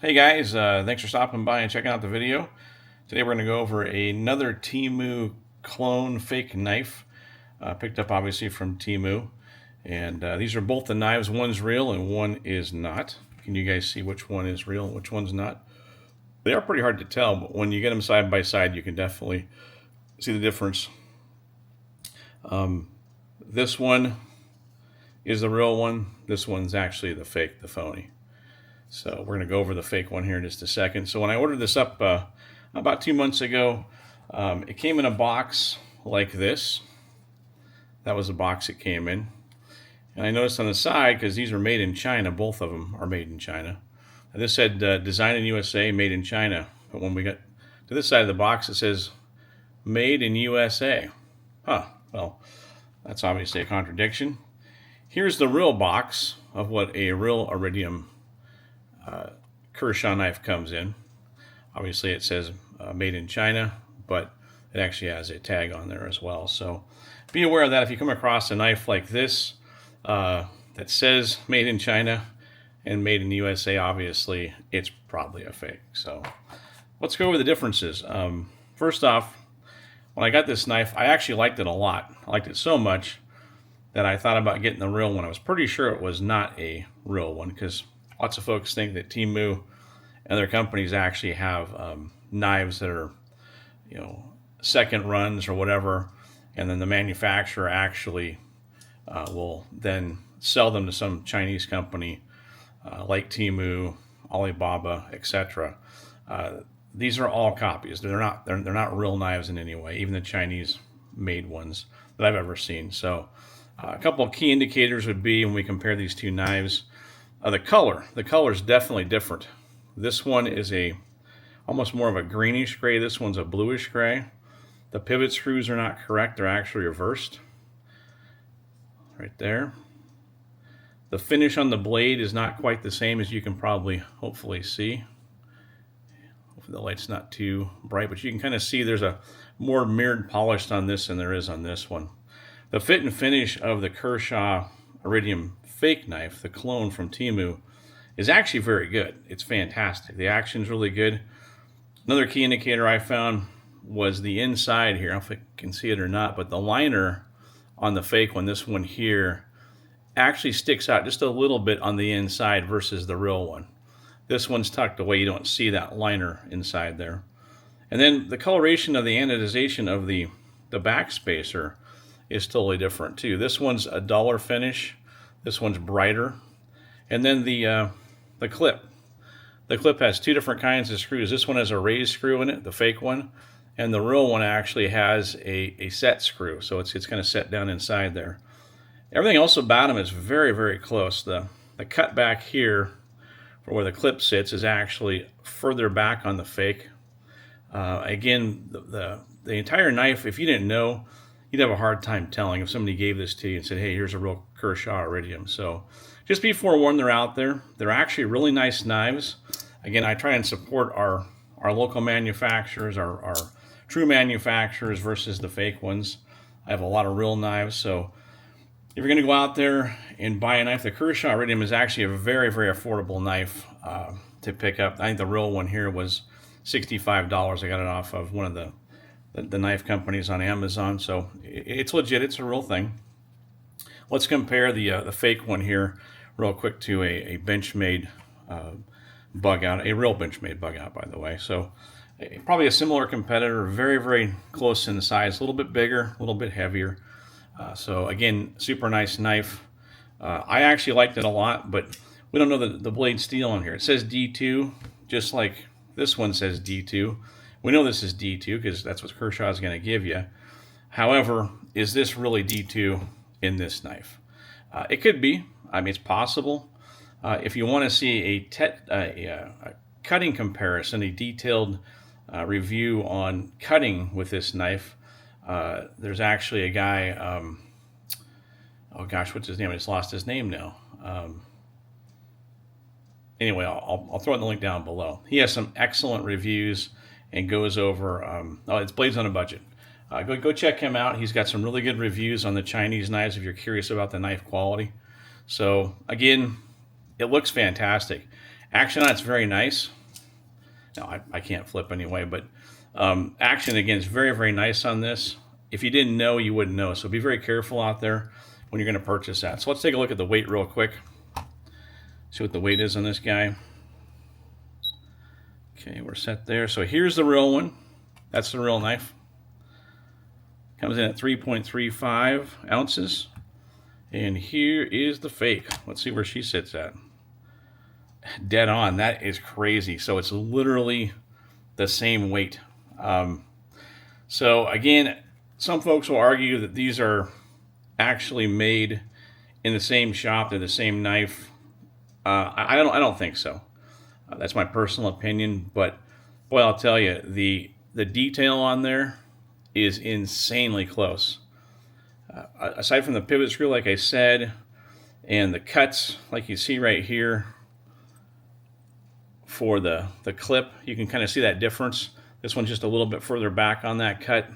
Hey guys, thanks for stopping by and checking out the video. Today we're going to go over another TEMU clone fake knife, picked up obviously from TEMU. And these are both the knives. One's real and one is not. Can you guys see which one is real and which one's not? They are pretty hard to tell, but when you get them side by side, you can definitely see the difference. This one is the real one. This one's actually the fake, the phony. So we're going to go over the fake one here in just a second. So when I ordered this up about 2 months ago, it came in a box like this. That was the box it came in. And I noticed on the side, because these are made in China, both of them are made in China. And this said designed in USA, made in China. But when we got to this side of the box, it says made in USA. Well, that's obviously a contradiction. Here's the real box of what a real iridium Kershaw knife comes in. Obviously it says made in China, but it actually has a tag on there as well. So be aware of that. If you come across a knife like this that says made in China and made in the USA, obviously it's probably a fake. So let's go over the differences. First off, when I got this knife, I actually liked it a lot. I liked it so much that I thought about getting the real one. I was pretty sure it was not a real one, because lots of folks think that TEMU and other companies actually have knives that are, second runs or whatever, and then the manufacturer actually will then sell them to some Chinese company like TEMU, Alibaba, etc. These are all copies. They're not real knives in any way, even the Chinese made ones that I've ever seen. So a couple of key indicators would be, when we compare these two knives, the color. The color is definitely different. This one is almost more of a greenish gray. This one's a bluish gray. The pivot screws are not correct. They're actually reversed. Right there. The finish on the blade is not quite the same, as you can probably hopefully see. Hopefully the light's not too bright, but you can kind of see there's a more mirrored polish on this than there is on this one. The fit and finish of the Kershaw Iridium fake knife, the clone from TEMU, is actually very good. It's fantastic. The action's really good. Another key indicator I found was the inside here. I don't know if I can see it or not, but the liner on the fake one, this one here, actually sticks out just a little bit on the inside versus the real one. This one's tucked away. You don't see that liner inside there. And then the coloration of the anodization of the back spacer is totally different too. This one's a duller finish. This one's brighter. And then the clip. The clip has two different kinds of screws. This one has a raised screw in it, the fake one, and the real one actually has a set screw, so it's kind of set down inside there. Everything else about them is very, very close. The cut back here for where the clip sits is actually further back on the fake. Again, the entire knife, if you didn't know, you'd have a hard time telling if somebody gave this to you and said, hey, here's a real Kershaw Iridium. So just be forewarned, they're out there. They're actually really nice knives. Again, I try and support our local manufacturers, our true manufacturers versus the fake ones. I have a lot of real knives. So if you're going to go out there and buy a knife, the Kershaw Iridium is actually a very, very affordable knife to pick up. I think the real one here was $65. I got it off of one of the knife companies on Amazon, so it's legit. It's a real thing. Let's compare the fake one here real quick to a Benchmade bug out, a real Benchmade bug out, by the way. So probably a similar competitor, very, very close in size, a little bit bigger, a little bit heavier. So again, super nice knife. I actually liked it a lot, but we don't know the blade steel on here. It says D2, just like this one says D2. We know this is D2 because that's what Kershaw is going to give you. However, is this really D2 in this knife? It could be. I mean, it's possible. If you want to see a cutting comparison, a detailed review on cutting with this knife, there's actually a guy, oh gosh, what's his name? I just lost his name now. Anyway, I'll throw in the link down below. He has some excellent reviews and goes over, it's Blades on a Budget. Go check him out. He's got some really good reviews on the Chinese knives if you're curious about the knife quality. So again, it looks fantastic. Action on it's very nice. No, I can't flip anyway, but action again is very, very nice on this. If you didn't know, you wouldn't know. So be very careful out there when you're going to purchase that. So let's take a look at the weight real quick. See what the weight is on this guy. Okay, we're set there. So here's the real one. That's the real knife. Comes in at 3.35 ounces. And here is the fake. Let's see where she sits at. Dead on. That is crazy. So it's literally the same weight. So again, some folks will argue that these are actually made in the same shop. They're the same knife. I don't think so. That's my personal opinion. But boy, I'll tell you, the detail on there is insanely close. Aside from the pivot screw, like I said, and the cuts, like you see right here, for the clip, you can kind of see that difference. This one's just a little bit further back on that cut.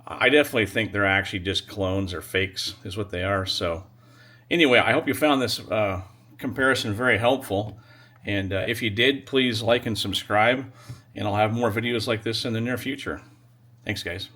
I definitely think they're actually just clones or fakes is what they are. So anyway, I hope you found this comparison very helpful. And if you did, please like and subscribe. And I'll have more videos like this in the near future. Thanks, guys.